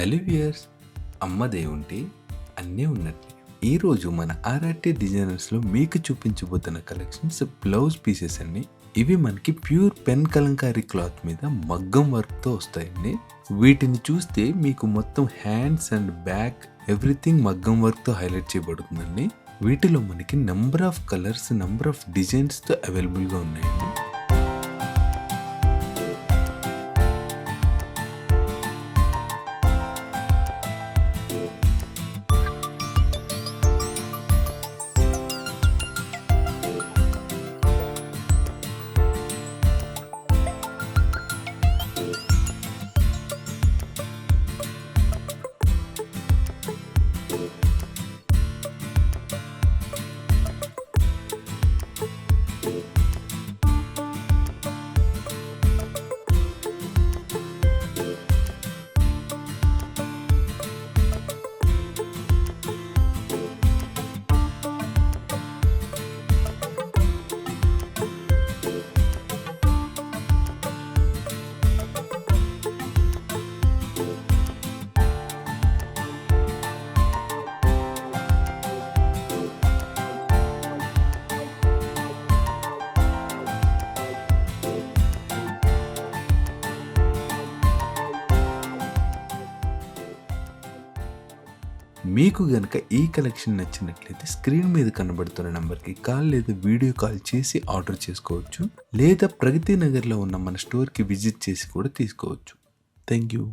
Hello viewers, అమ్మదే ఉంటే అన్నీ ఉన్నట్లే. ఈరోజు మన ఆర్ఆర్టీ డిజైనర్స్లో మీకు చూపించబోతున్న కలెక్షన్స్ బ్లౌజ్ పీసెస్ అండి. ఇవి మనకి ప్యూర్ పెన్ కలంకారీ క్లాత్ మీద మగ్గం వర్క్తో వస్తాయండి. వీటిని చూస్తే మీకు మొత్తం హ్యాండ్స్ అండ్ బ్యాక్ ఎవ్రీథింగ్ మగ్గం వర్క్తో హైలైట్ చేయబడుతుందండి. వీటిలో మనకి number of colours, number of డిజైన్స్తో అవైలబుల్గా ఉన్నాయండి. మీకు గనక ఈ కలెక్షన్ నచ్చినట్లయితే స్క్రీన్ మీద కనబడుతున్న నెంబర్కి కాల్ లేదా వీడియో కాల్ చేసి ఆర్డర్ చేసుకోవచ్చు, లేదా ప్రగతి నగర్లో ఉన్న మన స్టోర్కి విజిట్ చేసి కూడా తీసుకోవచ్చు. Thank you.